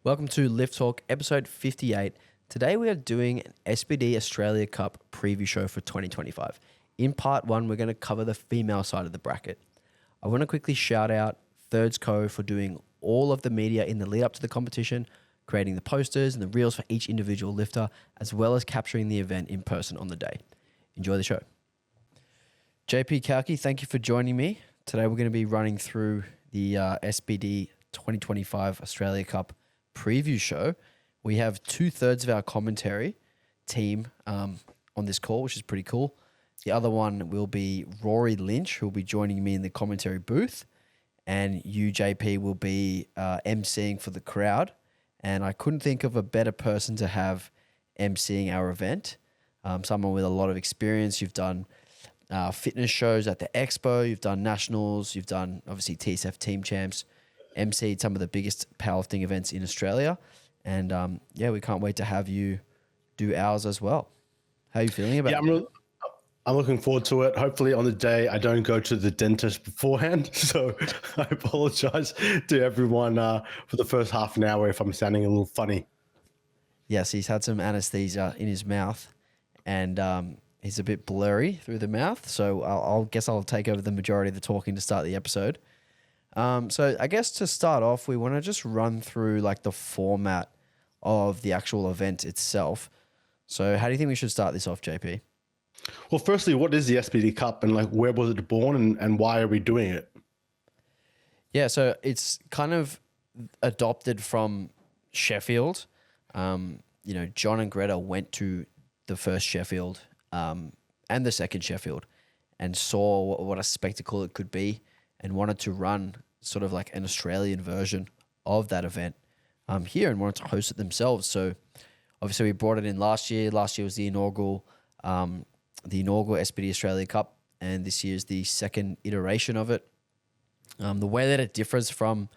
Welcome to Lift Talk, episode 58. Today we are doing an SBD Australia Cup preview show for 2025. In part one, we're going to cover the female side of the bracket. I want to quickly shout out Thirds Co for doing all of the media in the lead up to the competition, creating the posters and the reels for each individual lifter, as well as capturing the event in person on the day. Enjoy the show. JP Cauchi, thank you for joining me. Today we're going to be running through the SBD 2025 Australia Cup preview show. We have 2/3 of our commentary team on this call, which is pretty cool. The other one will be Rory Lynch, who will be joining me in the commentary booth, and you, JP, will be emceeing for the crowd. And I couldn't think of a better person to have emceeing our event. Someone with a lot of experience. You've done fitness shows at the Expo, you've done nationals, you've done obviously TSF team champs, emceed some of the biggest powerlifting events in Australia. And we can't wait to have you do ours as well. How are you feeling about it? I'm looking forward to it. Hopefully on the day I don't go to the dentist beforehand. So I apologize to everyone for the first half an hour if I'm sounding a little funny. Yes, he's had some anesthesia in his mouth and he's a bit blurry through the mouth. So I'll guess I'll take over the majority of the talking to start the episode. So I guess to start off, we want to just run through like the format of the actual event itself. So how do you think we should start this off, JP? Well, firstly, what is the SBD Cup and like where was it born and why are we doing it? Yeah, so it's kind of adopted from Sheffield. John and Greta went to the first Sheffield and the second Sheffield and saw what a spectacle it could be and wanted to run sort of like an Australian version of that event here and wanted to host it themselves. So obviously we brought it in last year. Last year was the inaugural SBD Australia Cup, and this year is the second iteration of it. The way that it differs from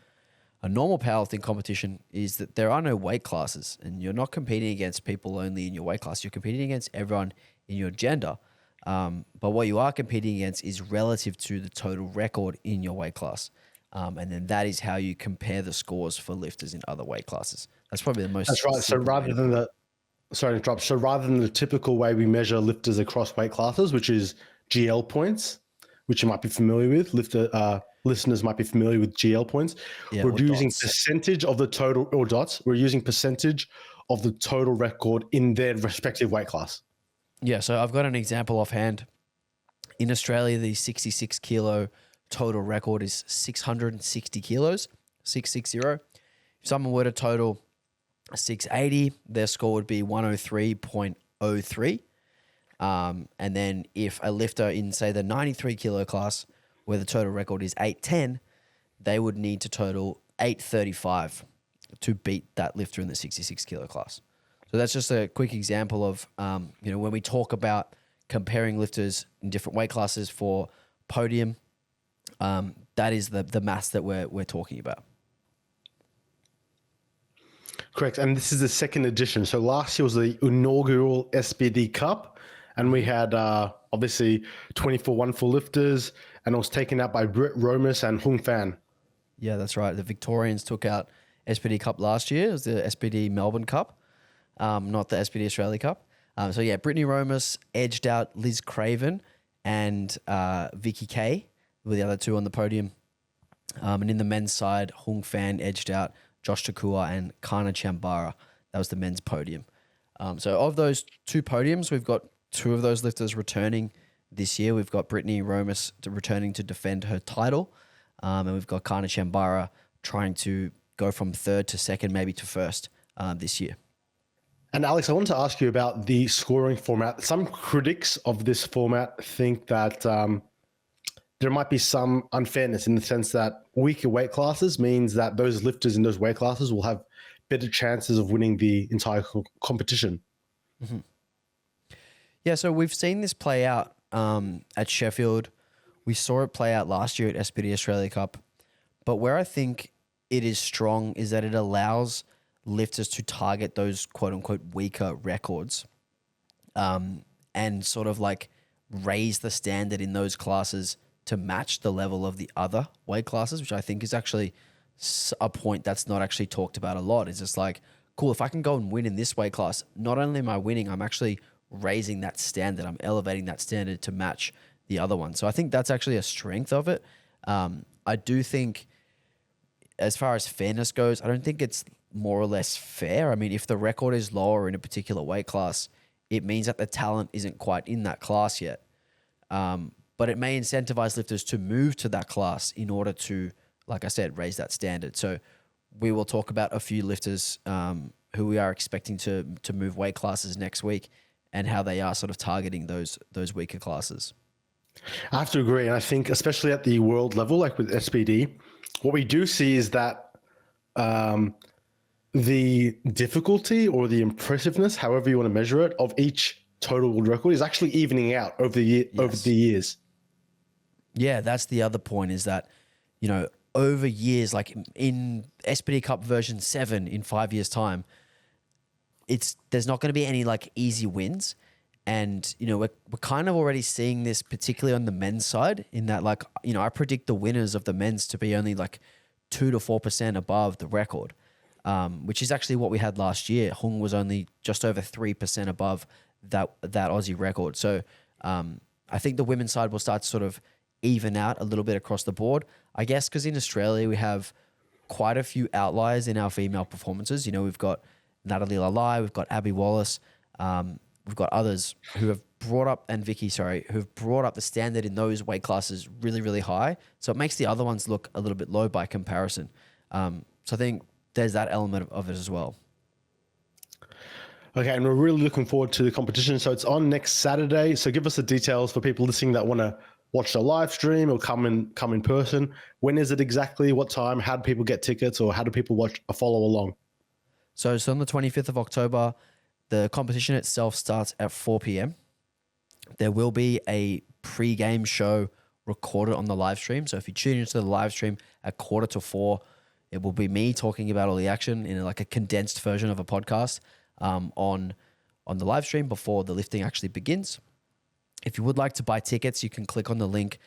a normal powerlifting competition is that there are no weight classes, and you're not competing against people only in your weight class. You're competing against everyone in your gender. But what you are competing against is relative to the total record in your weight class. And then that is how you compare the scores for lifters in other weight classes. That's probably the most. That's right. So rather than the typical way we measure lifters across weight classes, which is GL points, which you might be familiar with, listeners might be familiar with GL points. Yeah, we're using dots. Percentage of the total, or dots. We're using percentage of the total record in their respective weight class. Yeah, so I've got an example offhand. In Australia, the 66 kilo total record is 660 kilos, 660. If someone were to total 680, their score would be 103.03. And then if a lifter in, say, the 93 kilo class, where the total record is 810, they would need to total 835 to beat that lifter in the 66 kilo class. So that's just a quick example of, when we talk about comparing lifters in different weight classes for podium, that is the maths that we're talking about. Correct. And this is the second edition. So last year was the inaugural SBD Cup, and we had obviously 24 1-4 lifters, and it was taken out by Britt Romus and Hung Fan. Yeah, that's right. The Victorians took out SBD Cup last year. It was the SBD Melbourne Cup. Not the SBD Australia Cup. Brittany Romus edged out Liz Craven and Vicky Kay were the other two on the podium. And in the men's side, Hung Fan edged out Josh Takua and Kana Chambara. That was the men's podium. So of those two podiums, we've got two of those lifters returning this year. We've got Brittany Romus returning to defend her title. And we've got Kana Chambara trying to go from third to second, maybe to first this year. And Alex, I want to ask you about the scoring format. Some critics of this format think that there might be some unfairness in the sense that weaker weight classes means that those lifters in those weight classes will have better chances of winning the entire competition. Mm-hmm. Yeah, so we've seen this play out at Sheffield. We saw it play out last year at SBD Australia Cup. But where I think it is strong is that it allows lifters to target those quote unquote weaker records and sort of like raise the standard in those classes to match the level of the other weight classes, which I think is actually a point that's not actually talked about a lot. It's just like, cool, if I can go and win in this weight class, not only am I winning, I'm actually raising that standard. I'm elevating that standard to match the other one. So I think that's actually a strength of it. I do think, as far as fairness goes, I don't think it's more or less fair. I mean, if the record is lower in a particular weight class, it means that the talent isn't quite in that class yet. But it may incentivize lifters to move to that class in order to, like I said, raise that standard. So we will talk about a few lifters who we are expecting to move weight classes next week and how they are sort of targeting those weaker classes. I have to agree. And I think especially at the world level, like with SBD, what we do see is that the difficulty or the impressiveness, however you want to measure it, of each total world record is actually evening out over the years. Yeah, that's the other point, is that, you know, over years, like in SBD Cup version 7 in 5 years' time, there's not going to be any like easy wins. And, you know, we're kind of already seeing this, particularly on the men's side, in that, like, you know, I predict the winners of the men's to be only like 2 to 4% above the record, which is actually what we had last year. Hung was only just over 3% above that Aussie record. So I think the women's side will start to sort of even out a little bit across the board, I guess, because in Australia we have quite a few outliers in our female performances. You know, we've got Natalie Lalai, we've got Abby Wallace, we've got others who have brought up, and Vicky, who've brought up the standard in those weight classes really, really high. So it makes the other ones look a little bit low by comparison. So I think there's that element of it as well. Okay, and we're really looking forward to the competition. So it's on next Saturday. So give us the details for people listening that want to watch the live stream or come in person. When is it exactly? What time? How do people get tickets, or how do people follow along? So it's on the 25th of October. The competition itself starts at 4 p.m. There will be a pre-game show recorded on the live stream. So if you tune into the live stream at 3:45, it will be me talking about all the action in like a condensed version of a podcast on the live stream before the lifting actually begins. If you would like to buy tickets, you can click on the link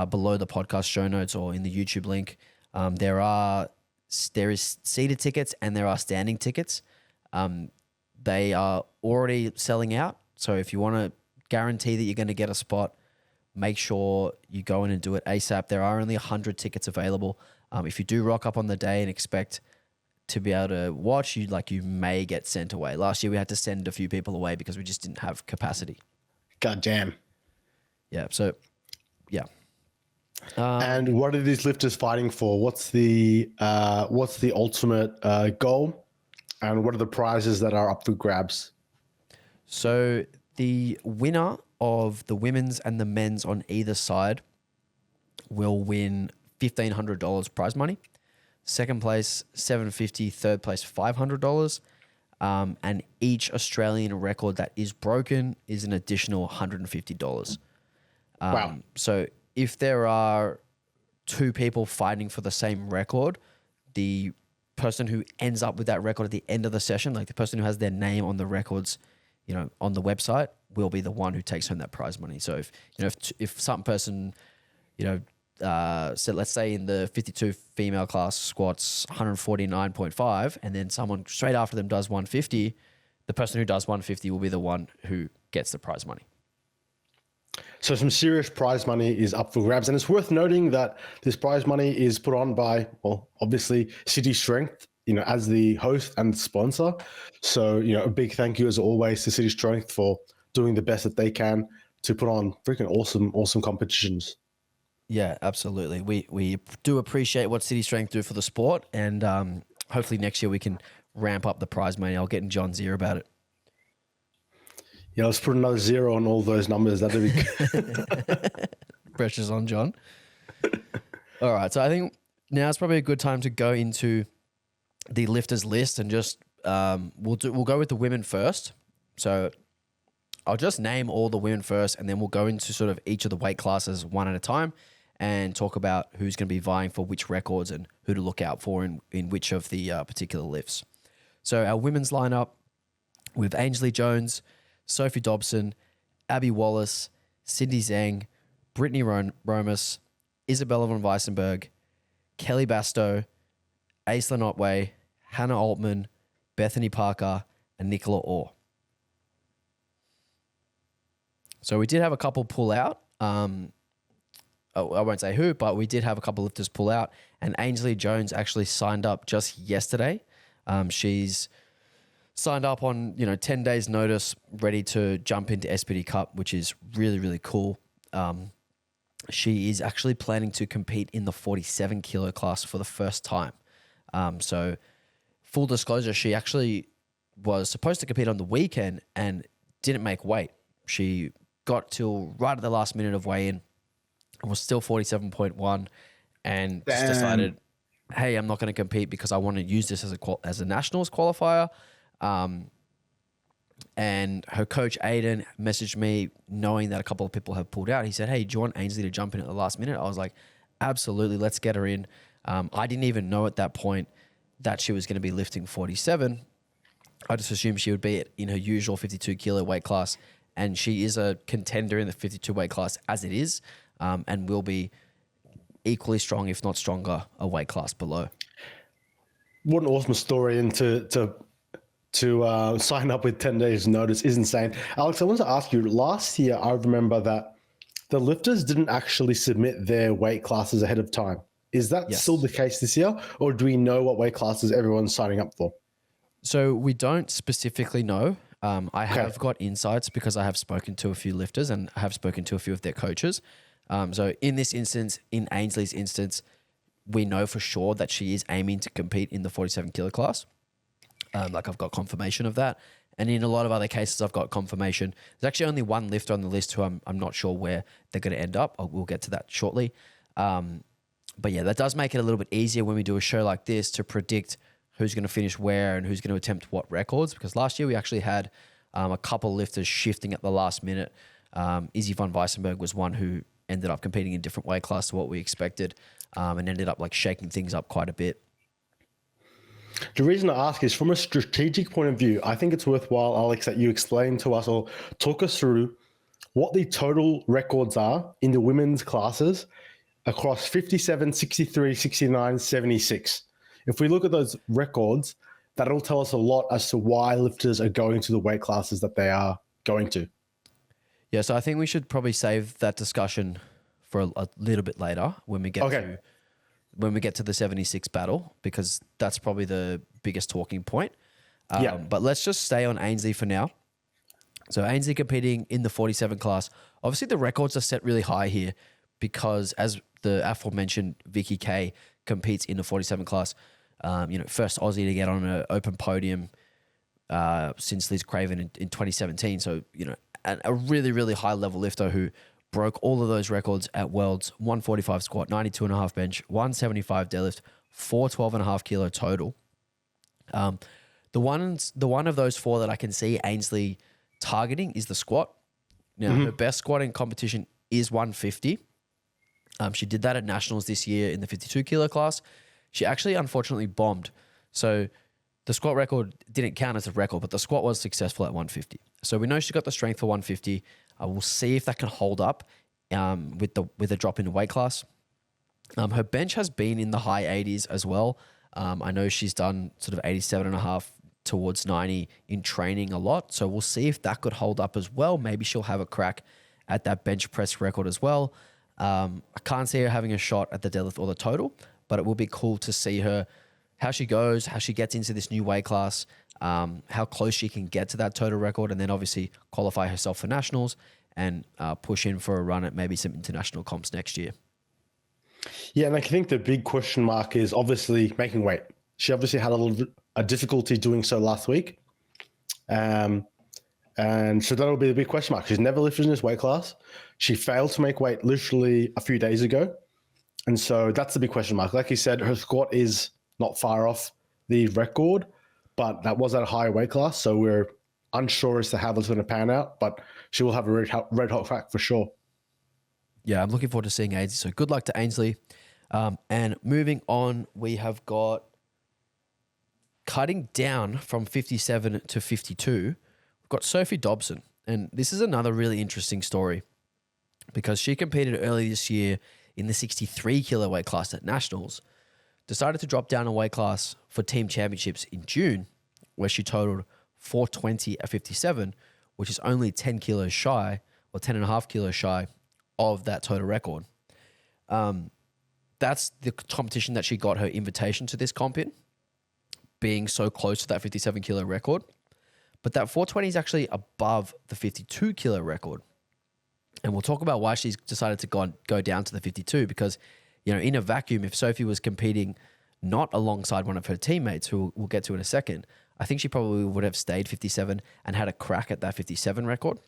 below the podcast show notes or in the YouTube link. There is seated tickets and there are standing tickets. They are already selling out. So if you want to guarantee that you're going to get a spot, make sure you go in and do it ASAP. There are only 100 tickets available. If you do rock up on the day and expect to be able to watch, you may get sent away. Last year we had to send a few people away because we just didn't have capacity. God damn. Yeah. So, yeah. And what are these lifters fighting for? What's the ultimate goal, and what are the prizes that are up for grabs? So the winner of the women's and the men's on either side will win $1,500 prize money. Second place, $750. Third place, $500. And each Australian record that is broken is an additional $150. Wow. So if there are two people fighting for the same record, the person who ends up with that record at the end of the session, like the person who has their name on the records, you know, on the website, will be the one who takes home that prize money. So if some person, you know, so let's say in the 52 female class squats 149.5, and then someone straight after them does 150, the person who does 150 will be the one who gets the prize money. So some serious prize money is up for grabs. And it's worth noting that this prize money is put on by, well, obviously City Strength, you know, as the host and sponsor. So, you know, a big thank you as always to City Strength for doing the best that they can to put on freaking awesome competitions. Yeah, absolutely. We do appreciate what City Strength do for the sport, and hopefully next year we can ramp up the prize money. I'll get in John's ear about it. Yeah, let's put another 0 on all those numbers. That'd be good. Pressure's on John. All right, so I think now it's probably a good time to go into the lifters list, and just we'll go with the women first. So I'll just name all the women first, and then we'll go into sort of each of the weight classes one at a time and talk about who's going to be vying for which records and who to look out for in which of the particular lifts. So our women's lineup with Ainsley Jones, Sophie Dobson, Abby Wallace, Cindy Zhang, Brittany Romas, Isabella von Weissenberg, Kelly Bastow, Aislinn Otway, Hannah Altman, Bethany Parker, and Nicola Orr. So we did have a couple pull out. I won't say who, but we did have a couple lifters pull out. And Ainsley Jones actually signed up just yesterday. She's signed up on 10 days notice, ready to jump into SBD Cup, which is really, really cool. She is actually planning to compete in the 47 kilo class for the first time. So full disclosure, she actually was supposed to compete on the weekend and didn't make weight. She got till right at the last minute of weigh-in and was still 47.1 and just decided, hey, I'm not going to compete because I want to use this as a nationals qualifier. And her coach, Aiden, messaged me knowing that a couple of people have pulled out. He said, hey, do you want Ainsley to jump in at the last minute? I was like, absolutely, let's get her in. I didn't even know at that point that she was going to be lifting 47. I just assumed she would be in her usual 52 kilo weight class. And she is a contender in the 52 weight class as it is, and will be equally strong, if not stronger, a weight class below. What an awesome story, and to sign up with 10 days notice is insane. Alex, I want to ask you, last year, I remember that the lifters didn't actually submit their weight classes ahead of time. Is that still the case this year? Or do we know what weight classes everyone's signing up for? So we don't specifically know. I have got insights because I have spoken to a few lifters and I have spoken to a few of their coaches. So in this instance, in Ainsley's instance, we know for sure that she is aiming to compete in the 47 kilo class. I've got confirmation of that. And in a lot of other cases, I've got confirmation. There's actually only one lifter on the list who I'm not sure where they're going to end up. We'll get to that shortly. But yeah, that does make it a little bit easier when we do a show like this to predict who's going to finish where and who's going to attempt what records. Because last year we actually had a couple lifters shifting at the last minute. Izzy von Weissenberg was one who ended up competing in a different weight class to what we expected, and ended up shaking things up quite a bit. The reason I ask is from a strategic point of view, I think it's worthwhile, Alex, that you explain to us or talk us through what the total records are in the women's classes across 57, 63, 69, 76. If we look at those records, that'll tell us a lot as to why lifters are going to the weight classes that they are going to. Yeah, so I think we should probably save that discussion for a little bit later when we get to the 76 battle, because that's probably the biggest talking point. But let's just stay on Ainsley for now. So Ainsley competing in the 47 class. Obviously, the records are set really high here because, as the aforementioned Vicky Kay competes in the 47 class, first Aussie to get on an open podium since Liz Craven in 2017. So, a really, really high level lifter who broke all of those records at Worlds: 145 squat, 92.5 bench, 175 deadlift, 412.5 kilo total. The one of those four that I can see Ainsley targeting is the squat. Now, her best squat in competition is 150. She did that at Nationals this year in the 52 kilo class. She actually unfortunately bombed. So the squat record didn't count as a record, but the squat was successful at 150. So we know she got the strength for 150. We'll see if that can hold up with a drop in the weight class. Her bench has been in the high 80s as well. I know she's done sort of 87.5 towards 90 in training a lot. So we'll see if that could hold up as well. Maybe she'll have a crack at that bench press record as well. I can't see her having a shot at the deadlift or the total, but it will be cool to see her, how she goes, how she gets into this new weight class, how close she can get to that total record, and then obviously qualify herself for nationals and push in for a run at maybe some international comps next year. Yeah, and I think the big question mark is obviously making weight. She obviously had a difficulty doing so last week. And so that'll be the big question mark. She's never lifted in this weight class. She failed to make weight literally a few days ago. And so that's the big question mark. Like you said, her squat is not far off the record, but that was at a higher weight class. So we're unsure as to how that's going to pan out, but she will have a red hot crack for sure. Yeah, I'm looking forward to seeing Ainsley. So good luck to Ainsley. And moving on, we have got cutting down from 57 to 52. We've got Sophie Dobson. And this is another really interesting story because she competed early this year in the 63 kilo weight class at Nationals, decided to drop down a weight class for team championships in June, where she totaled 420 at 57, which is only 10 kilos shy, or 10 and a half kilos shy of that total record. That's the competition that she got her invitation to this comp in, being so close to that 57 kilo record. But that 420 is actually above the 52 kilo record. And we'll talk about why she's decided to go down to the 52, because, you know, in a vacuum, if Sophie was competing not alongside one of her teammates, who we'll get to in a second, I think she probably would have stayed 57 and had a crack at that 57 record.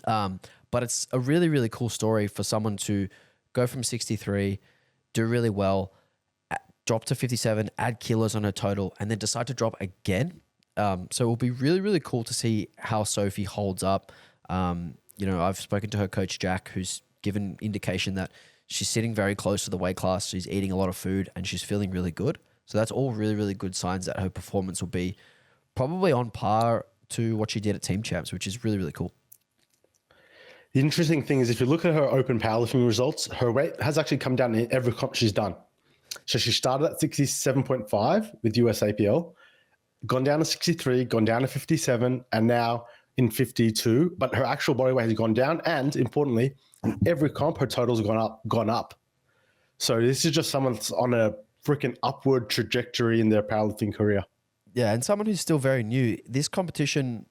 But it's a really, really cool story for someone to go from 63, do really well, drop to 57, add kilos on her total, and then decide to drop again. So it will be really, really cool to see how Sophie holds up. You know, I've spoken to her coach, Jack, who's given indication that she's sitting very close to the weight class. She's eating a lot of food and she's feeling really good. So that's all really, really good signs that her performance will be probably on par to what she did at Team Champs, which is really, really cool. The interesting thing is, if you look at her open powerlifting results, her weight has actually come down in every comp she's done. So she started at 67.5 with USAPL, gone down to 63, gone down to 57, and now in 52. But her actual body weight has gone down, and importantly, in every comp, her totals have gone up. So this is just someone that's on a freaking upward trajectory in their powerlifting career. Yeah, and someone who's still very new. This competition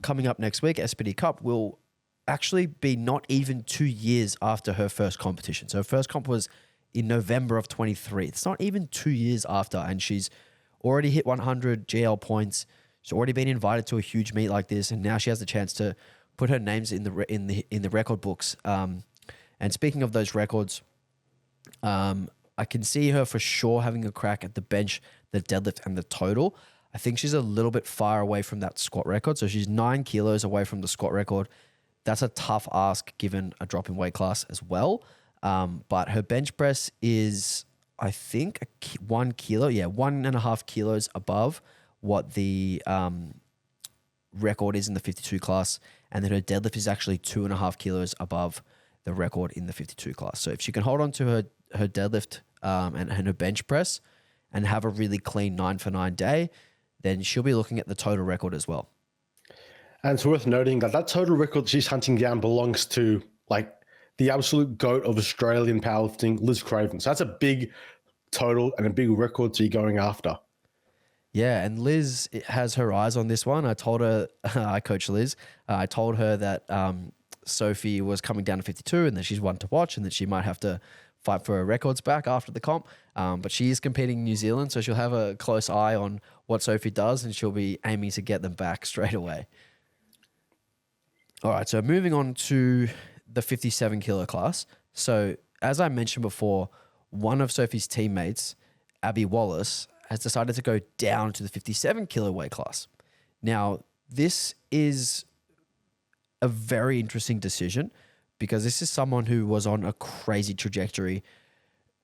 coming up next week, SBD Cup, will actually be not even 2 years after her first competition. So her first comp was in November of 23. It's not even 2 years after, and she's already hit 100 GL points. She's already been invited to a huge meet like this, and now she has the chance to put her names in the record books. And speaking of those records, I can see her for sure having a crack at the bench, the deadlift, and the total. I think she's a little bit far away from that squat record. So she's 9 kilos away from the squat record. That's a tough ask given a drop in weight class as well. But her bench press is, I think, 1 kilo. Yeah, 1.5 kilos above what the record is in the 52 class. And then her deadlift is actually 2.5 kilos above the record in the 52 class. So if she can hold on to her deadlift and her bench press and have a really clean 9 for 9 day, then she'll be looking at the total record as well. And it's worth noting that total record she's hunting down belongs to, like, the absolute GOAT of Australian powerlifting, Liz Craven. So that's a big total and a big record to be going after. Yeah, and Liz has her eyes on this one. I told her, I coach Liz, I told her that Sophie was coming down to 52 and that she's one to watch and that she might have to fight for her records back after the comp. But she is competing in New Zealand, so she'll have a close eye on what Sophie does and she'll be aiming to get them back straight away. All right, so moving on to the 57 kilo class. So as I mentioned before, one of Sophie's teammates, Abby Wallace, has decided to go down to the 57 kilo weight class. Now, this is a very interesting decision because this is someone who was on a crazy trajectory,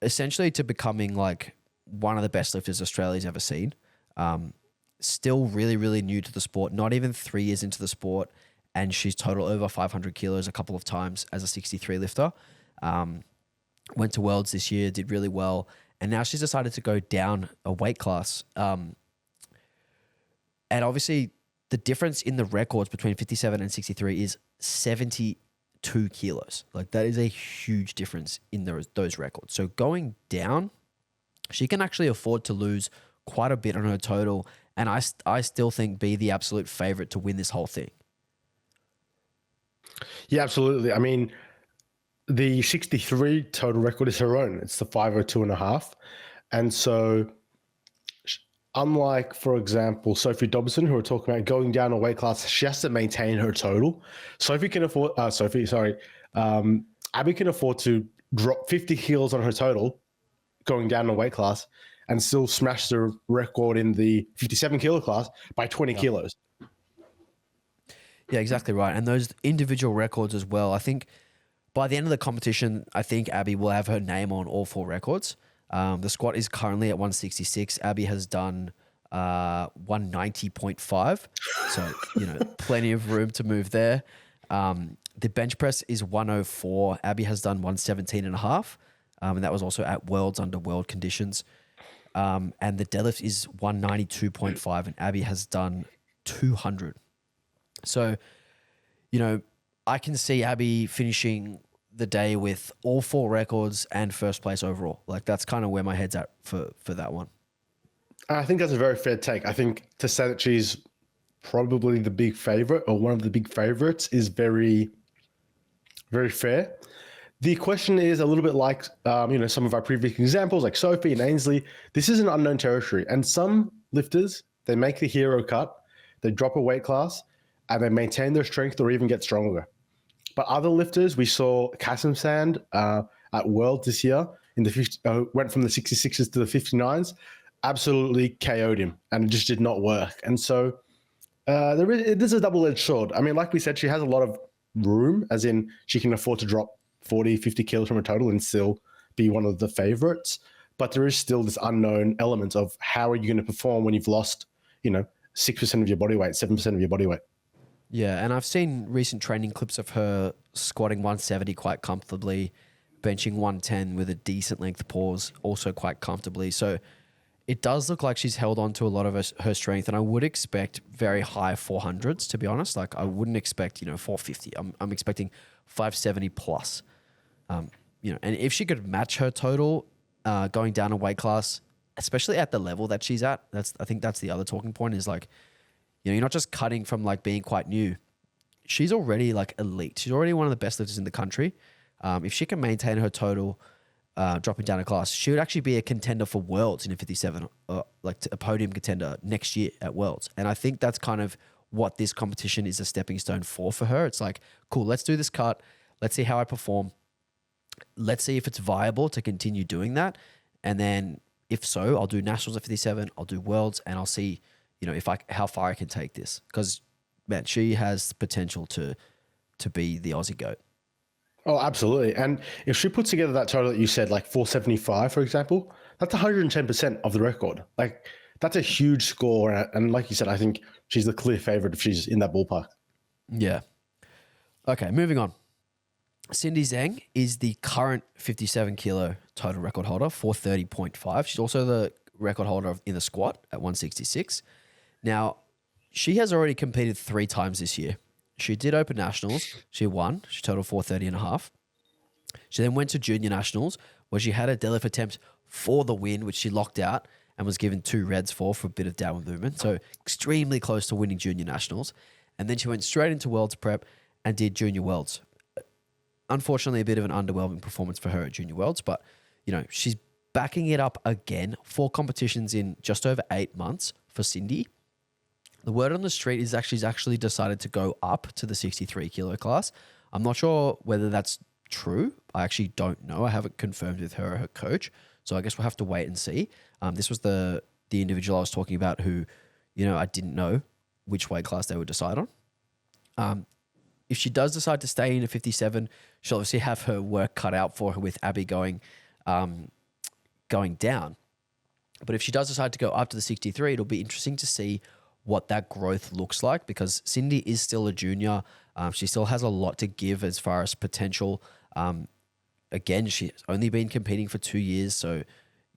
essentially to becoming like one of the best lifters Australia's ever seen. Still really, really new to the sport, not even 3 years into the sport. And she's total over 500 kilos a couple of times as a 63 lifter. Went to Worlds this year, did really well. And now she's decided to go down a weight class. And obviously the difference in the records between 57 and 63 is 72 kilos. Like that is a huge difference in those records. So going down, she can actually afford to lose quite a bit on her total. And I still think be the absolute favorite to win this whole thing. Yeah, absolutely. I mean, the 63 total record is her own. It's the 502.5. And so unlike, for example, Sophie Dobson, who we're talking about going down a weight class, she has to maintain her total. Abby can afford to drop 50 kilos on her total going down a weight class and still smash the record in the 57 kilo class by 20 kilos. Yeah, exactly right. And those individual records as well. I think by the end of the competition, I think Abby will have her name on all 4 records. The squat is currently at 166. Abby has done 190.5. So, plenty of room to move there. The bench press is 104. Abby has done 117.5. And that was also at Worlds under world conditions. and the deadlift is 192.5, and Abby has done 200. So, I can see Abby finishing the day with all 4 records and first place overall. Like, that's kind of where my head's at for that one. I think that's a very fair take. I think to say that she's probably the big favorite or one of the big favorites is very, very fair. The question is a little bit like, some of our previous examples, like Sophie and Ainsley. This is an unknown territory, and some lifters, they make the hero cut, they drop a weight class, and they maintain their strength or even get stronger. But other lifters, we saw Kasim Sand at World this year in the went from the 66s to the 59s, absolutely KO'd him, and it just did not work. And so it is a double-edged sword. I mean, like we said, she has a lot of room, as in she can afford to drop 40, 50 kilos from her total and still be one of the favorites. But there is still this unknown element of how are you going to perform when you've lost, 6% of your body weight, 7% of your body weight. Yeah, and I've seen recent training clips of her squatting 170 quite comfortably, benching 110 with a decent length pause also quite comfortably. So it does look like she's held on to a lot of her strength, and I would expect very high 400s, to be honest. Like, I wouldn't expect, 450. I'm expecting 570 plus. And if she could match her total going down a weight class, especially at the level that she's at, I think that's the other talking point is like, you're not just cutting from like being quite new. She's already like elite. She's already one of the best lifters in the country. If she can maintain her total, dropping down a class, she would actually be a contender for Worlds in a 57, like a podium contender next year at Worlds. And I think that's kind of what this competition is a stepping stone for her. It's like, cool, let's do this cut. Let's see how I perform. Let's see if it's viable to continue doing that. And then if so, I'll do Nationals at 57, I'll do Worlds, and I'll see, how far I can take this. Because, man, she has the potential to be the Aussie GOAT. Oh, absolutely. And if she puts together that total that you said, like 475, for example, that's 110% of the record. Like, that's a huge score. And like you said, I think she's the clear favorite if she's in that ballpark. Yeah. Okay, moving on. Cindy Zhang is the current 57 kilo total record holder, 430.5. She's also the record holder in the squat at 166. Now, she has already competed 3 times this year. She did Open Nationals. She won. She totaled 430.5. She then went to Junior Nationals where she had a deadlift attempt for the win, which she locked out and was given 2 reds for a bit of downward movement. So extremely close to winning Junior Nationals. And then she went straight into Worlds prep and did Junior Worlds. Unfortunately, a bit of an underwhelming performance for her at Junior Worlds, but she's backing it up again. 4 competitions in just over 8 months for Cindy. The word on the street is she's actually decided to go up to the 63 kilo class. I'm not sure whether that's true. I actually don't know. I haven't confirmed with her or her coach, so I guess we'll have to wait and see. This was the individual I was talking about who, I didn't know which weight class they would decide on. If she does decide to stay in a 57, she'll obviously have her work cut out for her with Abby going down. But if she does decide to go up to the 63, it'll be interesting to see what that growth looks like, because Cindy is still a junior. She still has a lot to give as far as potential. Again, she's only been competing for 2 years, so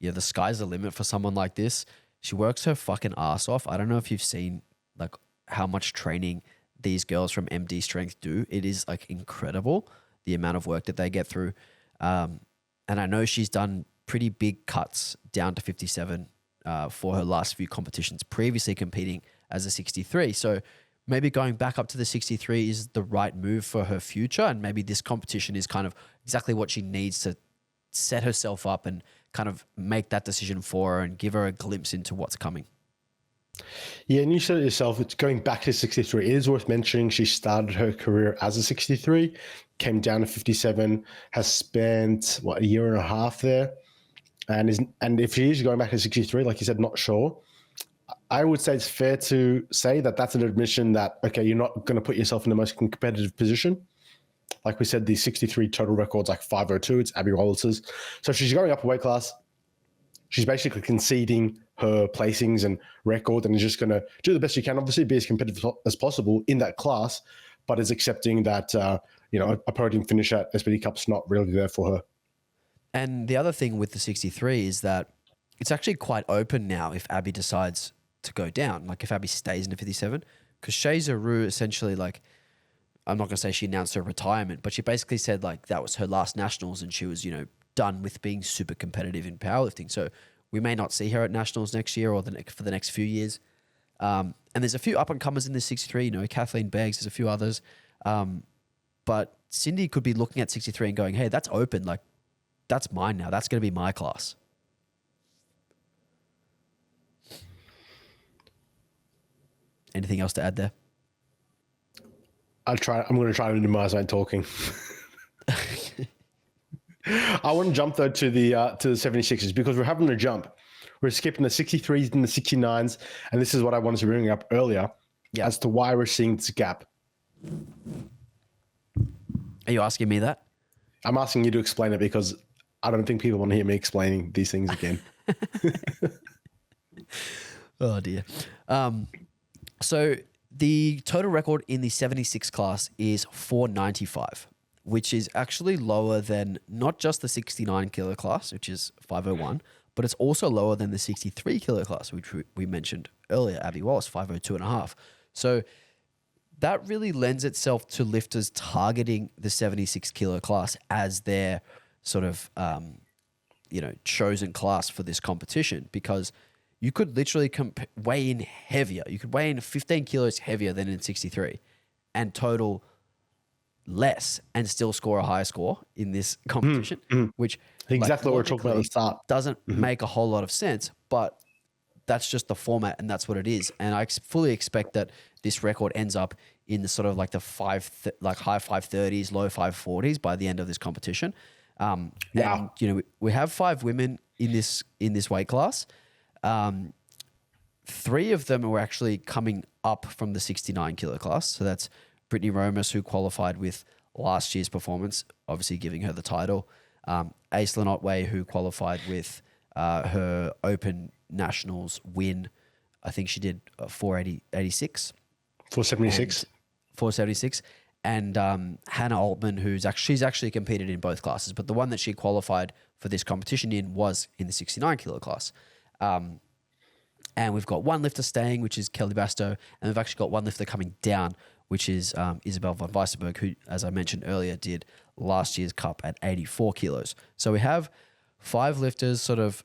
the sky's the limit for someone like this. She works her fucking ass off. I don't know if you've seen like how much training these girls from MD Strength do. It is like incredible the amount of work that they get through. And I know she's done pretty big cuts down to 57 for her last few competitions, previously competing as a 63. So maybe going back up to the 63 is the right move for her future. And maybe this competition is kind of exactly what she needs to set herself up and kind of make that decision for her and give her a glimpse into what's coming. Yeah, and you said it yourself, it's going back to 63. It is worth mentioning she started her career as a 63, came down to 57, has spent, a year and a half there. And if she is going back to 63, like you said, not sure, I would say it's fair to say that that's an admission that, okay, you're not going to put yourself in the most competitive position. Like we said, the 63 total record's like 502. It's Abby Wallace's. So she's going up a weight class. She's basically conceding her placings and record and is just going to do the best she can, obviously be as competitive as possible in that class, but is accepting that, a podium finish at SBD Cup's not really there for her. And the other thing with the 63 is that it's actually quite open now if Abby decides to go down. Like if Abby stays in the 57, because Shea Zaru essentially like, I'm not going to say she announced her retirement, but she basically said like that was her last nationals and she was, done with being super competitive in powerlifting. So we may not see her at nationals next year or for the next few years. And there's a few up and comers in the 63, Kathleen Beggs, there's a few others. But Cindy could be looking at 63 and going, hey, that's open. Like that's mine now. That's going to be my class. Anything else to add there? I'm going to try to minimize my talking. I want to jump though to the 76s because we're having a jump. We're skipping the 63s and the 69s, and this is what I wanted to bring up earlier as to why we're seeing this gap. Are you asking me that? I'm asking you to explain it because I don't think people want to hear me explaining these things again. Oh dear. So the total record in the 76 class is 495, which is actually lower than not just the 69 kilo class, which is 501, but it's also lower than the 63 kilo class, which we mentioned earlier, Abby Wallace, 502.5. So that really lends itself to lifters targeting the 76 kilo class as their sort of, chosen class for this competition, because you could literally weigh in heavier. You could weigh in 15 kilos heavier than in 63 and total less and still score a higher score in this competition, which exactly what we're talking about at the start doesn't make a whole lot of sense, but that's just the format and that's what it is. And I fully expect that this record ends up in the sort of like the high 530s, low 540s by the end of this competition. And we have 5 women in this weight class. 3 of them were actually coming up from the 69 kilo class. So that's Brittany Romas, who qualified with last year's performance, obviously giving her the title. Aislinn Otway, who qualified with her Open Nationals win. I think she did 476. 476. 476. And Hannah Altman, she's actually competed in both classes, but the one that she qualified for this competition in was in the 69 kilo class. And we've got one lifter staying, which is Kelly Basto, and we've actually got one lifter coming down, which is Isabel von Weissenberg, who, as I mentioned earlier, did last year's cup at 84 kilos. So we have 5 lifters sort of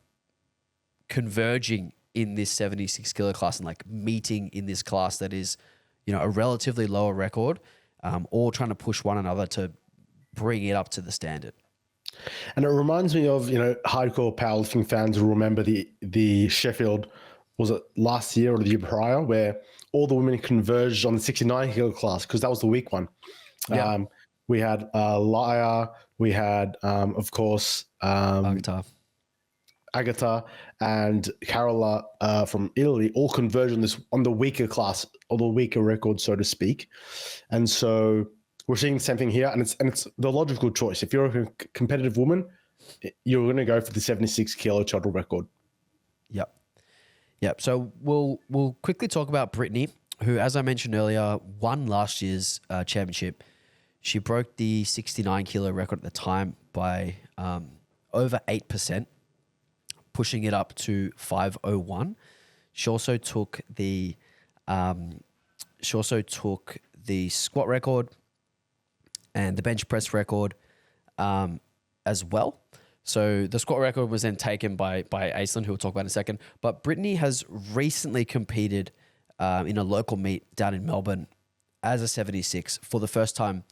converging in this 76 kilo class and like meeting in this class that is, a relatively lower record, all trying to push one another to bring it up to the standard. And it reminds me of, hardcore powerlifting fans will remember the Sheffield, was it last year or the year prior, where all the women converged on the 69 kilo class because that was the weak one. Yeah. We had Laia, we had, of course, Agata and Carola from Italy all converged on the weaker class or the weaker record, so to speak. And so we're seeing the same thing here, and it's the logical choice. If you're a competitive woman, you're going to go for the 76 kilo total record. Yep. So we'll quickly talk about Brittany, who, as I mentioned earlier, won last year's championship. She broke the 69 kilo record at the time by over 8%, pushing it up to 501. She also took the squat record and the bench press record as well. So the squat record was then taken by Aislinn, who we'll talk about in a second. But Brittany has recently competed in a local meet down in Melbourne as a 76 for the first time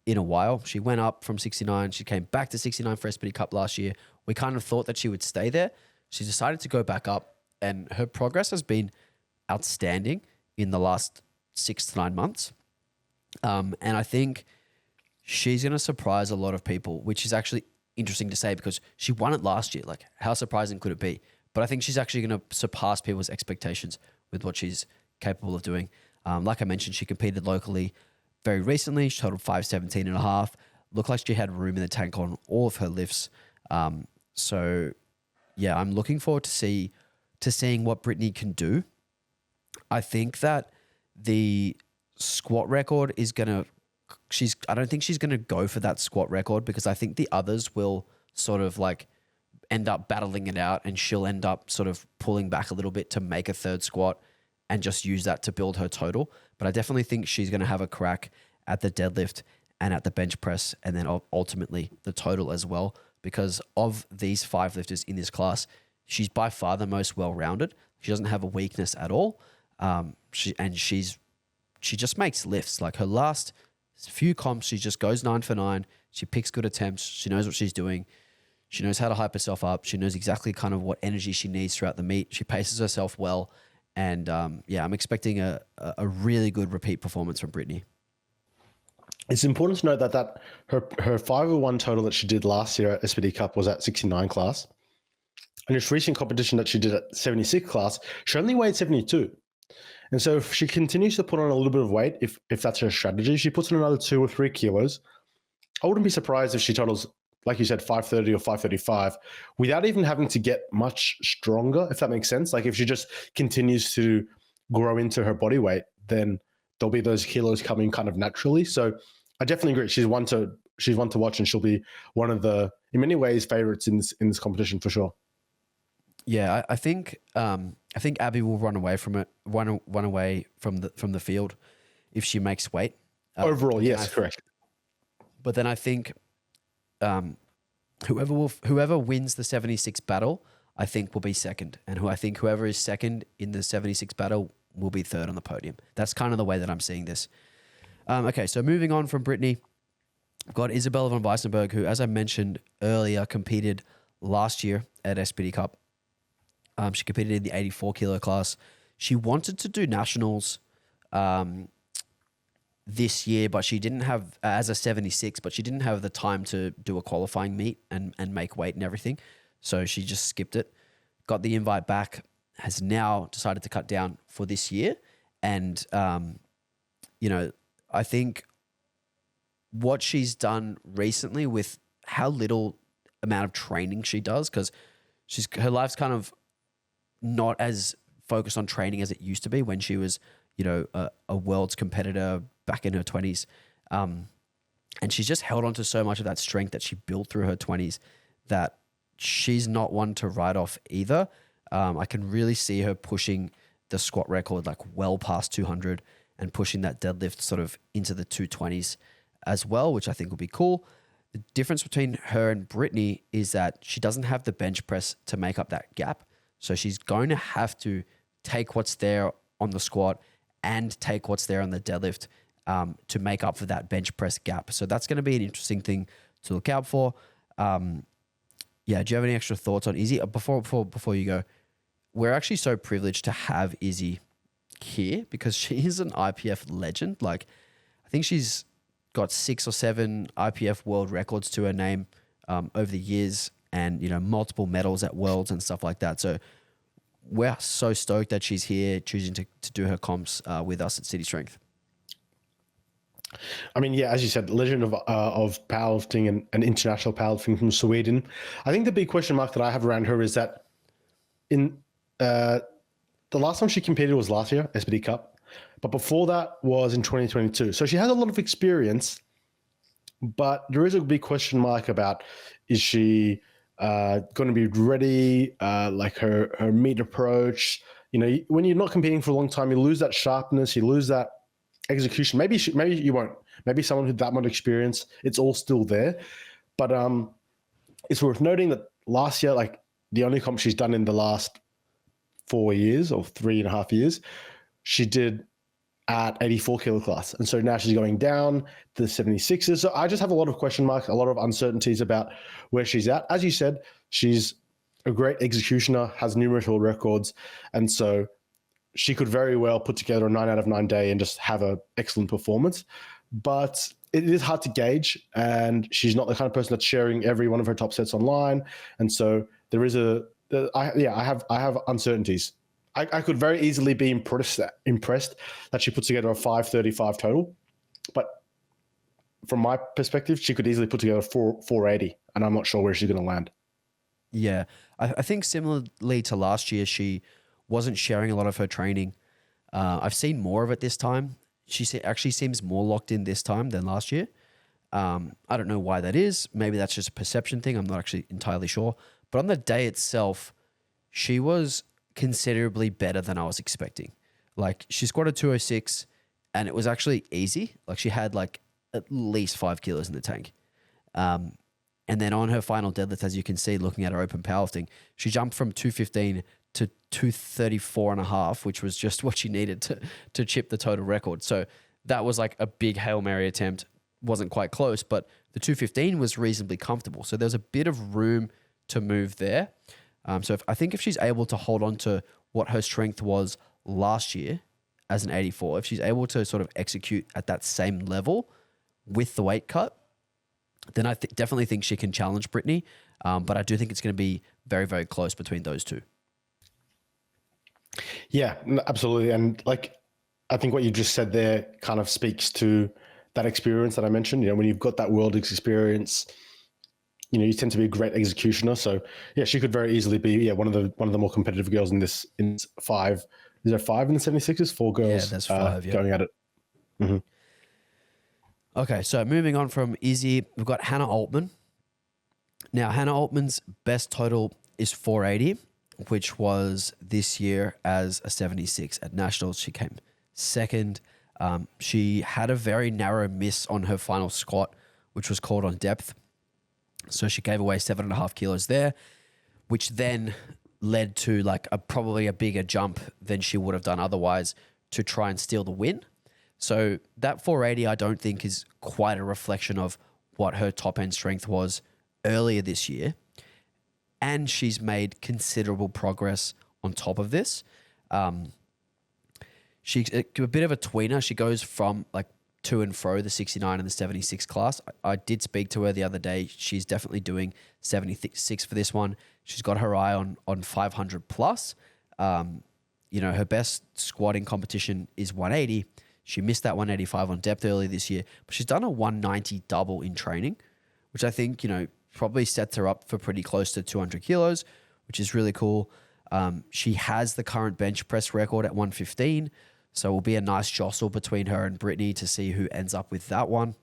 in a while. She went up from 69. She came back to 69 for SBD Cup last year. We kind of thought that she would stay there. She decided to go back up, and her progress has been outstanding in the last 6 to 9 months. And I think she's going to surprise a lot of people, which is actually interesting to say because she won it last year. Like, how surprising could it be? But I think she's actually going to surpass people's expectations with what she's capable of doing. Like I mentioned, she competed locally very recently. She totaled 517.5. Looked like she had room in the tank on all of her lifts. So yeah, I'm looking forward to seeing what Brittany can do. I think that the squat record is I don't think she's gonna go for that squat record because I think the others will sort of like end up battling it out, and she'll end up sort of pulling back a little bit to make a third squat and just use that to build her total. But I definitely think she's going to have a crack at the deadlift and at the bench press, and then ultimately the total as well, because of these 5 lifters in this class, she's by far the most well-rounded. She doesn't have a weakness at all. She just makes lifts. Like her last few comps, she just goes 9 for 9. She picks good attempts. She knows what she's doing. She knows how to hype herself up. She knows exactly kind of what energy she needs throughout the meet. She paces herself well. And I'm expecting a really good repeat performance from Brittany. It's important to note that her 501 total that she did last year at SBD Cup was at 69 class. And this recent competition that she did at 76 class, she only weighed 72. And so if she continues to put on a little bit of weight, if that's her strategy, she puts on another 2 or 3 kilos. I wouldn't be surprised if she totals, like you said, 530 or 535 without even having to get much stronger, if that makes sense. Like if she just continues to grow into her body weight, then there'll be those kilos coming kind of naturally. So I definitely agree. She's one to watch, and she'll be one of the, in many ways, favorites in this competition for sure. Yeah, I think Abby will run away from it, run away from the field if she makes weight. Overall, yes, correct. But then I think whoever wins the 76 battle, I think will be second, and whoever is second in the 76 battle will be third on the podium. That's kind of the way that I'm seeing this. Okay, so moving on from Brittany, I've got Isabella von Weissenberg, who, as I mentioned earlier, competed last year at SBD Cup. She competed in the 84 kilo class. She wanted to do nationals this year, but she didn't have, as a 76, but she didn't have the time to do a qualifying meet and make weight and everything. So she just skipped it, got the invite back, has now decided to cut down for this year. And, I think what she's done recently with how little amount of training she does, because her life's kind of not as focused on training as it used to be when she was, a world's competitor back in her 20s. And she's just held on to so much of that strength that she built through her 20s that she's not one to write off either. I can really see her pushing the squat record like well past 200 and pushing that deadlift sort of into the 220s as well, which I think will be cool. The difference between her and Brittany is that she doesn't have the bench press to make up that gap. So she's going to have to take what's there on the squat and take what's there on the deadlift to make up for that bench press gap. So that's going to be an interesting thing to look out for. Do you have any extra thoughts on Izzy? Before you go, we're actually so privileged to have Izzy here because she is an IPF legend. Like, I think she's got 6 or 7 IPF world records to her name over the years, and multiple medals at Worlds and stuff like that. So we're so stoked that she's here choosing to do her comps with us at City Strength. I mean, yeah, as you said, legend of powerlifting and international powerlifting from Sweden. I think the big question mark that I have around her is that in the last time she competed was last year, SBD Cup, but before that was in 2022. So she has a lot of experience, but there is a big question mark about, is she going to be ready? Like her meet approach. When you're not competing for a long time, you lose that sharpness, you lose that execution. Maybe you won't. Maybe someone with that much experience, it's all still there. But it's worth noting that last year, like the only comp she's done in the last 4 years or 3.5 years, she did at 84 kilo class. And so now she's going down to the 76s. So I just have a lot of question marks, a lot of uncertainties about where she's at. As you said, she's a great executioner, has numerous world records. And so she could very well put together a 9 out of 9 day and just have an excellent performance. But it is hard to gauge. And she's not the kind of person that's sharing every one of her top sets online. And so there is I have uncertainties. I could very easily be impressed that she puts together a 535 total, but from my perspective, she could easily put together 480, and I'm not sure where she's going to land. Yeah, I think similarly to last year, she wasn't sharing a lot of her training. I've seen more of it this time. She actually seems more locked in this time than last year. I don't know why that is. Maybe that's just a perception thing. I'm not actually entirely sure. But on the day itself, she was considerably better than I was expecting. Like she squatted 206 and it was actually easy. Like she had like at least 5 kilos in the tank. And then on her final deadlift, as you can see, looking at her open powerlifting, she jumped from 215 to 234 and a half, which was just what she needed to chip the total record. So that was like a big Hail Mary attempt. Wasn't quite close, but the 215 was reasonably comfortable. So there's a bit of room to move there. So I think if she's able to hold on to what her strength was last year as an 84, if she's able to sort of execute at that same level with the weight cut, then I definitely think she can challenge Brittany. But I do think it's going to be very, very close between those two. Yeah, absolutely. And like, I think what you just said there kind of speaks to that experience that I mentioned. You know, when you've got that world experience, you know, you tend to be a great executioner. So yeah, she could very easily be one of the more competitive girls in this 5. Is there 5 in the 76ers? 4 girls. Yeah, there's 5 going at it. Mm-hmm. Okay, so moving on from Izzy, we've got Hannah Altman. Now, Hannah Altman's best total is 480, which was this year as a 76 at Nationals. She came second. She had a very narrow miss on her final squat, which was called on depth. So she gave away 7.5 kilos there, which then led to like probably a bigger jump than she would have done otherwise to try and steal the win. So that 480, I don't think is quite a reflection of what her top end strength was earlier this year. And she's made considerable progress on top of this. She's a bit of a tweener. She goes from like to and fro the 69 and the 76 class. I did speak to her the other day. She's definitely doing 76 for this one. She's got her eye on 500 plus. You know, her best squatting competition is 180. She missed that 185 on depth earlier this year, but she's done a 190 double in training, which I think, you know, probably sets her up for pretty close to 200 kilos, which is really cool. She has the current bench press record at 115, so it will be a nice jostle between her and Brittany to see who ends up with that one.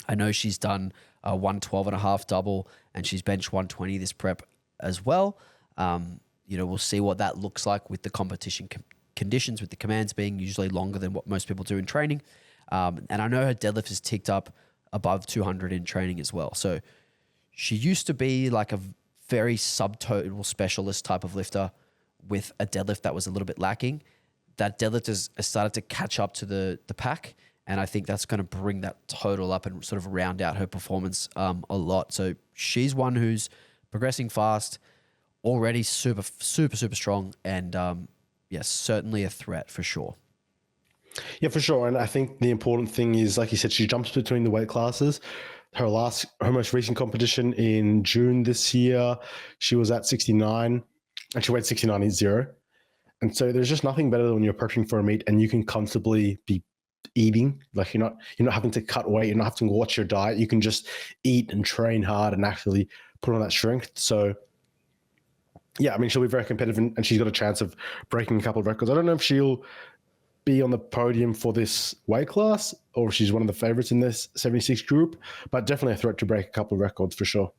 I know she's done a 112 and a half double, and she's benched 120 this prep as well. You know, we'll see what that looks like with the competition conditions, with the commands being usually longer than what most people do in training. And I know her deadlift has ticked up above 200 in training as well. So she used to be like a very subtotal specialist type of lifter with a deadlift that was a little bit lacking. That deadlift has started to catch up to the pack. And I think that's going to bring that total up and sort of round out her performance a lot. So she's one who's progressing fast, already super, super, super strong. And yes, certainly a threat for sure. Yeah, for sure. And I think the important thing is, like you said, she jumps between the weight classes. Her most recent competition in June this year, she was at 69 and she weighed 69.0. And so there's just nothing better than when you're prepping for a meet and you can comfortably be eating. Like you're not having to cut weight, you're not having to watch your diet. You can just eat and train hard and actually put on that strength. So yeah, I mean, she'll be very competitive and she's got a chance of breaking a couple of records. I don't know if she'll be on the podium for this weight class or if she's one of the favorites in this 76 group, but definitely a threat to break a couple of records for sure.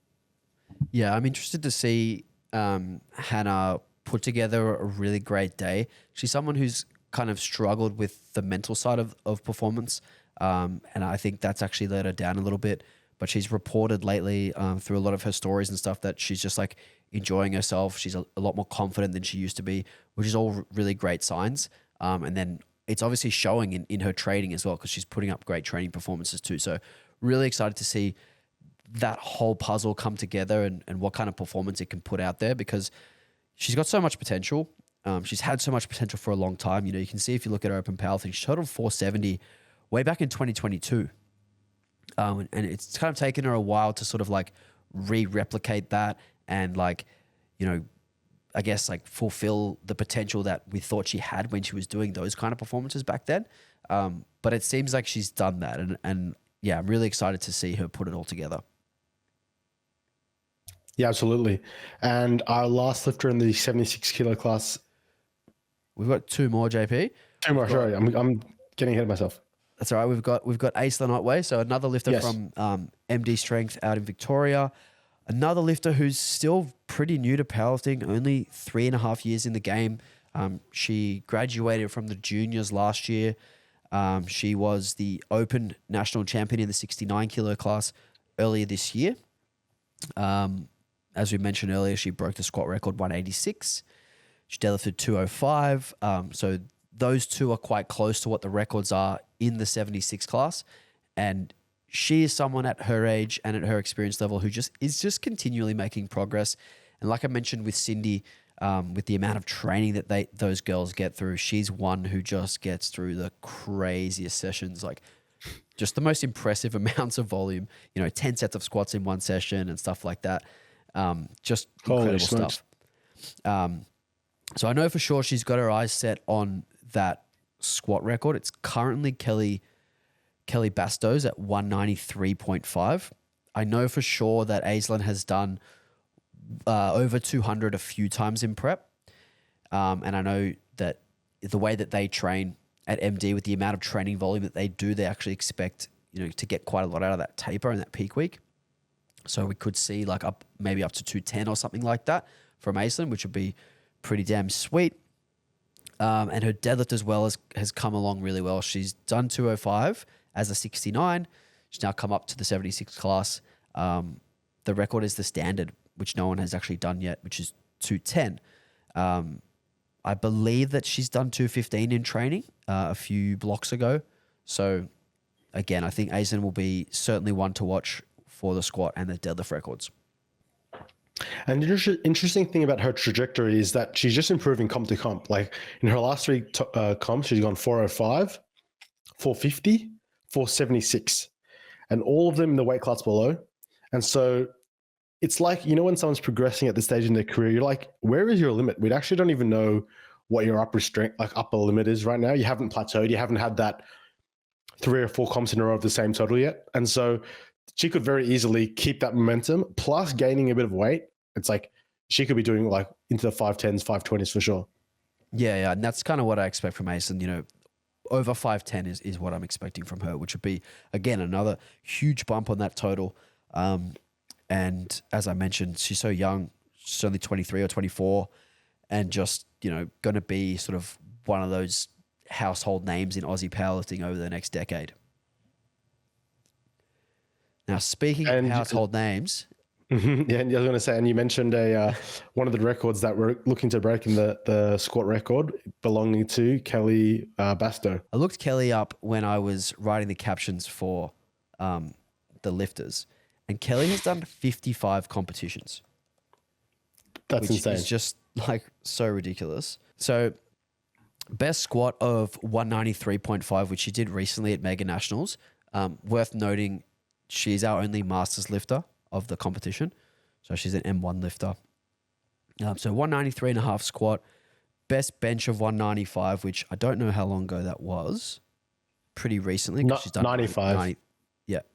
Yeah, I'm interested to see Hannah put together a really great day. She's someone who's kind of struggled with the mental side of performance, and I think that's actually let her down a little bit. But she's reported lately through a lot of her stories and stuff that she's just like enjoying herself. She's a lot more confident than she used to be, which is all really great signs. And then it's obviously showing in her training as well because she's putting up great training performances too. So really excited to see that whole puzzle come together and what kind of performance it can put out there because she's got so much potential. She's had so much potential for a long time. You know, you can see if you look at her open powerlifting, she totaled 470 way back in 2022. And it's kind of taken her a while to sort of like replicate that and like, you know, I guess like fulfill the potential that we thought she had when she was doing those kind of performances back then. But it seems like she's done that. And yeah, I'm really excited to see her put it all together. Yeah, absolutely. And our last lifter in the 76 kilo class. We've got 2 more, JP. 2 more, sorry. I'm getting ahead of myself. That's all right. We've got Ace Lanotway, so another lifter from MD Strength out in Victoria. Another lifter who's still pretty new to powerlifting, only 3.5 years in the game. She graduated from the juniors last year. She was the Open national champion in the 69 kilo class earlier this year. As we mentioned earlier, she broke the squat record 186. She deadlifted 205. So those two are quite close to what the records are in the 76 class. And she is someone at her age and at her experience level who is just continually making progress. And like I mentioned with Cindy, with the amount of training that those girls get through, she's one who just gets through the craziest sessions, like just the most impressive amounts of volume, 10 sets of squats in one session and stuff like that. Just incredible stuff. So I know for sure she's got her eyes set on that squat record. It's currently Kelly Basto's at 193.5. I know for sure that Aislinn has done over 200 a few times in prep. And I know that the way that they train at MD with the amount of training volume that they do, they actually expect, to get quite a lot out of that taper in that peak week. So we could see maybe up to 210 or something like that from Aislinn, which would be pretty damn sweet. And her deadlift as well has come along really well. She's done 205 as a 69. She's now come up to the 76 class. The record is the standard, which no one has actually done yet, which is 210. I believe that she's done 215 in training a few blocks ago. So again, I think Aislinn will be certainly one to watch for the squat and the deadlift records. And the interesting thing about her trajectory is that she's just improving comp to comp. Like in her last three comps, she's gone 405, 450, 476, and all of them in the weight class below. And so it's like, when someone's progressing at this stage in their career, you're like, where is your limit? We actually don't even know what your upper limit is right now. You haven't plateaued. You haven't had that 3 or 4 comps in a row of the same total yet. And so she could very easily keep that momentum plus gaining a bit of weight. It's like she could be doing into the 510s, 520s for sure. Yeah. And that's kind of what I expect from Aislinn. Over 510 is what I'm expecting from her, which would be, again, another huge bump on that total. And as I mentioned, she's so young. She's only 23 or 24 and just, going to be sort of one of those household names in Aussie powerlifting over the next decade. Now, speaking of household names. Mm-hmm, yeah, and I was going to say, and you mentioned one of the records that we're looking to break in the squat record belonging to Kelly Basto. I looked Kelly up when I was writing the captions for the lifters, and Kelly has done 55 competitions. That's insane. It's just so ridiculous. So best squat of 193.5, which she did recently at Mega Nationals. Worth noting, she's our only masters lifter of the competition. So she's an M1 lifter. So 193.5 squat, best bench of 195, which I don't know how long ago that was. Pretty recently. She's done 95. Yep.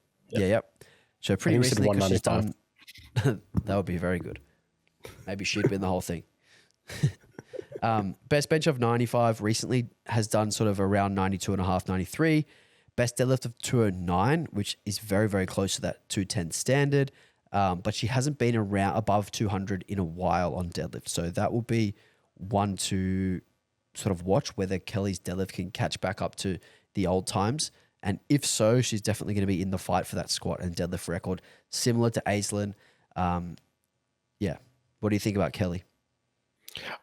So pretty recently because she's done, that would be very good. Maybe she'd win the whole thing. Best bench of 95 recently has done sort of around 92.5, 93. Best deadlift of 209, which is very, very close to that 210 standard. But she hasn't been around above 200 in a while on deadlift. So that will be one to sort of watch whether Kelly's deadlift can catch back up to the old times. And if so, she's definitely going to be in the fight for that squat and deadlift record, similar to Aislinn. What do you think about Kelly?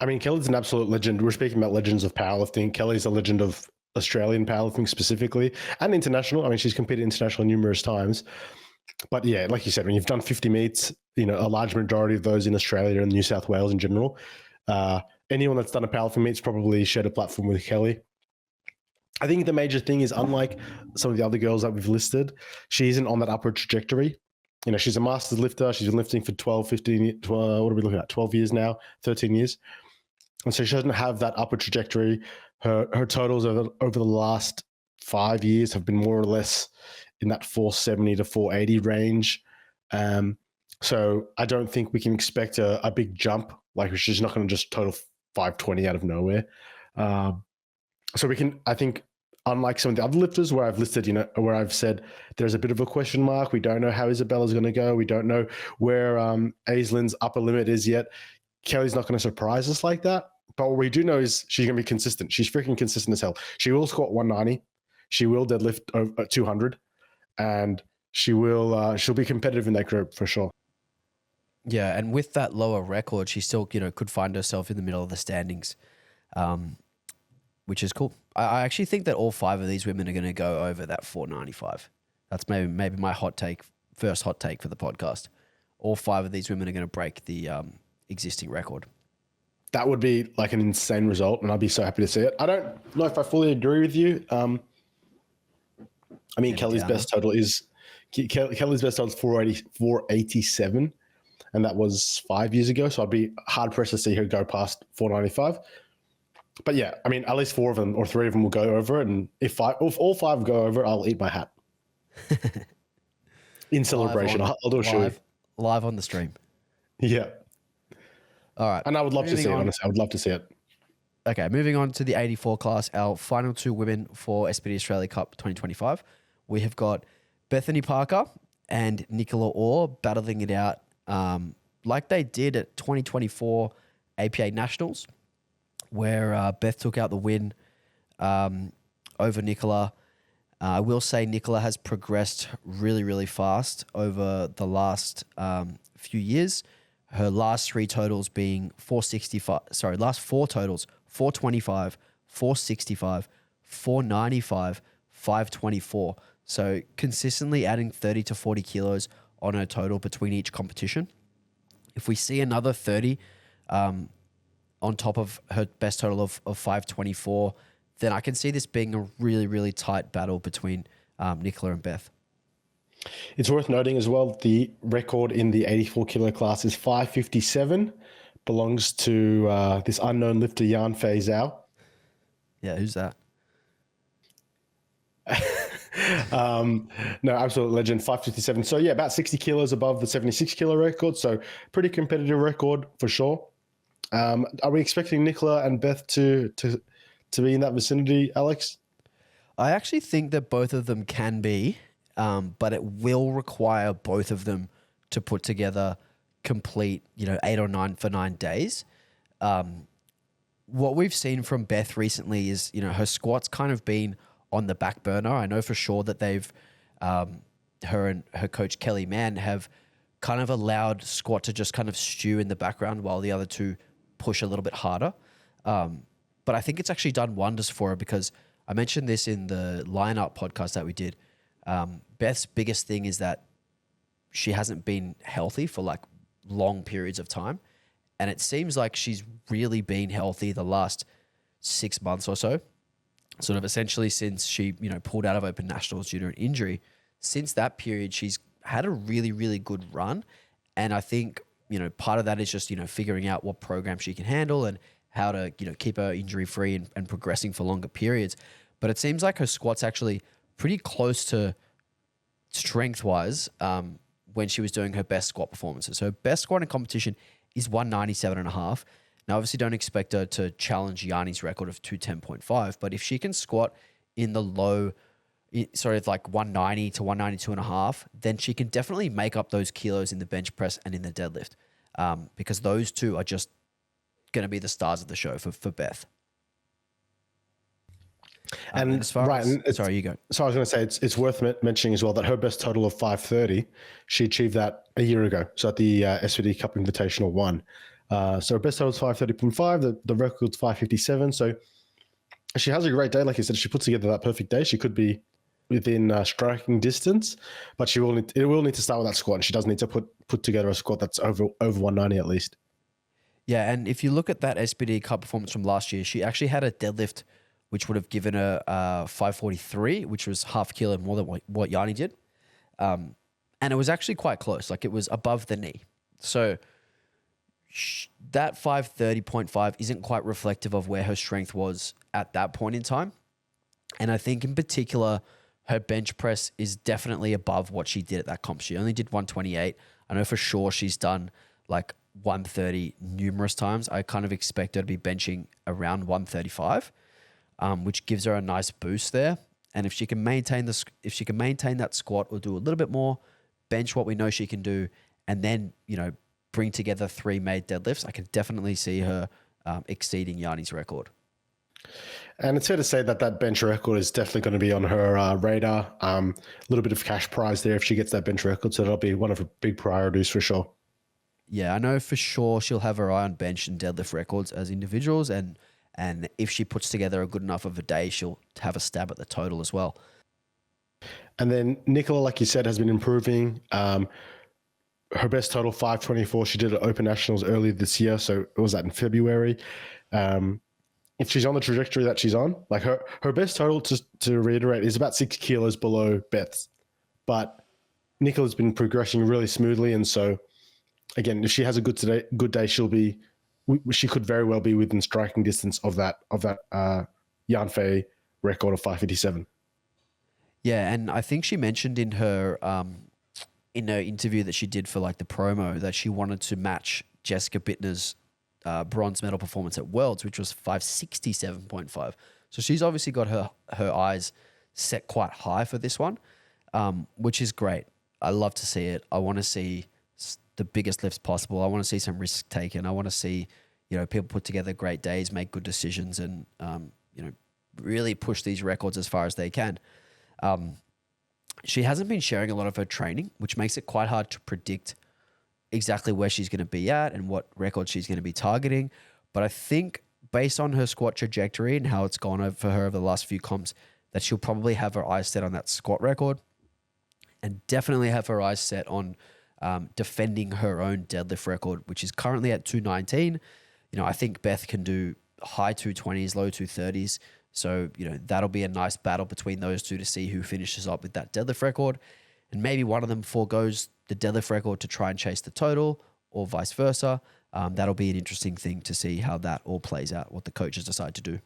I mean, Kelly's an absolute legend. We're speaking about legends of powerlifting. Kelly's a legend of Australian powerlifting specifically and international. I mean, she's competed internationally numerous times. But yeah, like you said, when you've done 50 meets, a large majority of those in Australia and New South Wales in general, anyone that's done a powerlifting meet's probably shared a platform with Kelly. I think the major thing is, unlike some of the other girls that we've listed, she isn't on that upward trajectory. She's a masters lifter. She's been lifting for 12, 15, 12, what are we looking at? 12 years now, 13 years. And so she doesn't have that upward trajectory. Her totals over the last 5 years have been more or less in that 470 to 480 range. So I don't think we can expect a big jump. She's not going to just total 520 out of nowhere. So we can, I think, unlike some of the other lifters where I've listed, where I've said there's a bit of a question mark. We don't know how Isabella's going to go. We don't know where Aislin's upper limit is yet. Kelly's not going to surprise us like that. But what we do know is she's going to be consistent. She's freaking consistent as hell. She will squat 190. She will deadlift 200, and she'll be competitive in that group for sure. Yeah, and with that lower record, she still could find herself in the middle of the standings, which is cool. I actually think that all 5 of these women are going to go over that 495. That's maybe my first hot take for the podcast. All 5 of these women are going to break the existing record. That would be like an insane result, and I'd be so happy to see it. I don't know if I fully agree with you. Kelly's best total is 487, and that was 5 years ago. So I'd be hard pressed to see her go past 495. But yeah, at least 4 of them or 3 of them will go over it, and if all 5 go over, I'll eat my hat in celebration. I'll do a show live on the stream. Yeah. All right. And I would love to see it, honestly. I would love to see it. Okay, moving on to the 84 class, our final 2 women for SBD Australia Cup 2025. We have got Bethany Parker and Nicola Orr battling it out like they did at 2024 APA Nationals, where Beth took out the win over Nicola. I will say Nicola has progressed really, really fast over the last few years. Her last 3 totals being 465. Sorry, last 4 totals: 425, 465, 495, 524. So consistently adding 30 to 40 kilos on her total between each competition. If we see another 30 on top of her best total of 524, then I can see this being a really, really tight battle between Nicola and Beth. It's worth noting as well, the record in the 84 kilo class is 557, belongs to this unknown lifter, Yan Fei Zhao. Yeah, who's that? No, absolute legend, 557. So yeah, about 60 kilos above the 76 kilo record. So pretty competitive record for sure. Are we expecting Nicola and Beth to be in that vicinity, Alex? I actually think that both of them can be. But it will require both of them to put together complete, 8 or 9 for 9 days. What we've seen from Beth recently is, her squat's kind of been on the back burner. I know for sure that they've, her and her coach Kelly Mann have kind of allowed squat to just kind of stew in the background while the other 2 push a little bit harder. But I think it's actually done wonders for her, because I mentioned this in the lineup podcast that we did. Beth's biggest thing is that she hasn't been healthy for like long periods of time. And it seems like she's really been healthy the last 6 months or so, sort of essentially since she, pulled out of Open Nationals due to an injury. Since that period, she's had a really, really good run. And I think, part of that is just, figuring out what program she can handle and how to, keep her injury free and progressing for longer periods. But it seems like her squat's actually pretty close to strength-wise when she was doing her best squat performances. So her best squat in competition is 197.5. Now, obviously, don't expect her to challenge Yanni's record of 210.5, but if she can squat in the low, like 190 to 192.5, then she can definitely make up those kilos in the bench press and in the deadlift, because those 2 are just going to be the stars of the show for Beth. And as far right, as, sorry, you go. So I was going to say it's worth mentioning as well that her best total of 530, she achieved that a year ago. So at the SBD Cup Invitational 1. So her best total is 530.5. The record's 557. So she has a great day. Like you said, she puts together that perfect day. She could be within striking distance, but it will need to start with that squat. And she does need to put together a squat that's over 190 at least. Yeah, and if you look at that SBD Cup performance from last year, she actually had a deadlift which would have given her 543, which was half a kilo more than what Yanni did. And it was actually quite close. Like, it was above the knee. So that 530.5 isn't quite reflective of where her strength was at that point in time. And I think in particular, her bench press is definitely above what she did at that comp. She only did 128. I know for sure she's done like 130 numerous times. I kind of expect her to be benching around 135. which gives her a nice boost there. And if she can maintain that squat or do a little bit more, bench what we know she can do, and then bring together 3 made deadlifts, I can definitely see her exceeding Yanni's record. And it's fair to say that bench record is definitely going to be on her radar. A little bit of cash prize there if she gets that bench record, so that'll be one of her big priorities for sure. Yeah, I know for sure she'll have her eye on bench and deadlift records as individuals, and if she puts together a good enough of a day, she'll have a stab at the total as well. And then Nicola, like you said, has been improving. Her best total, 524. She did at Open Nationals earlier this year, so it was that in February. If she's on the trajectory that she's on, like her best total, to reiterate, is about 6 kilos below Beth's. But Nicola's been progressing really smoothly, and so again, if she has a good day, she could very well be within striking distance of that Yan Fei record of 557. Yeah, and I think she mentioned in her interview that she did for like the promo that she wanted to match Jessica Bittner's bronze medal performance at Worlds, which was 567.5. So she's obviously got her eyes set quite high for this one, which is great. I love to see it. I want to see the biggest lifts possible. I want to see some risk taken. I want to see, people put together great days, make good decisions, and really push these records as far as they can. She hasn't been sharing a lot of her training, which makes it quite hard to predict exactly where she's going to be at and what record she's going to be targeting. But I think based on her squat trajectory and how it's gone for her over the last few comps, that she'll probably have her eyes set on that squat record and definitely have her eyes set on defending her own deadlift record, which is currently at 219. I think Beth can do high 220s, low 230s. So, that'll be a nice battle between those two to see who finishes up with that deadlift record. And maybe one of them forgoes the deadlift record to try and chase the total, or vice versa. That'll be an interesting thing to see how that all plays out, what the coaches decide to do.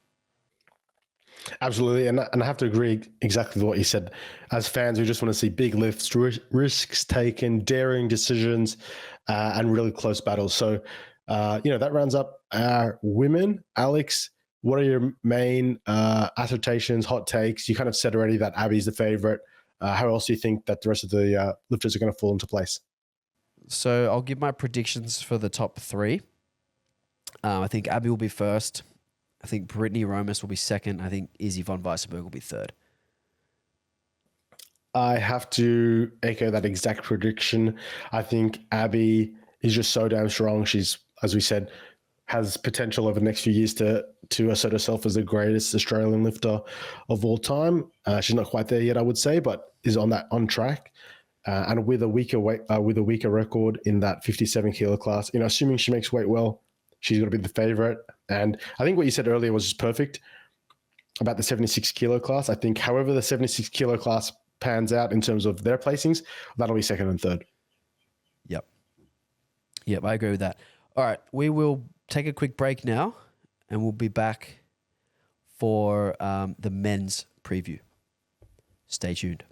Absolutely. And I have to agree exactly with what you said. As fans, we just want to see big lifts, risks taken, daring decisions, and really close battles. So, that rounds up our women. Alex, what are your main assertions, hot takes? You kind of said already that Abby's the favorite. How else do you think that the rest of the lifters are going to fall into place? So I'll give my predictions for the top 3. I think Abby will be first. I think Brittany Romas will be second. I think Izzy von Weissenberg will be third. I have to echo that exact prediction. I think Abby is just so damn strong. She's, as we said, has potential over the next few years to assert herself as the greatest Australian lifter of all time. She's not quite there yet, I would say, but is on track. And with a weaker record in that 57 kilo class, assuming she makes weight well, she's going to be the favorite. And I think what you said earlier was just perfect about the 76 kilo class. I think however the 76 kilo class pans out in terms of their placings, that'll be second and third. Yep, I agree with that. All right, we will take a quick break now, and we'll be back for the men's preview. Stay tuned.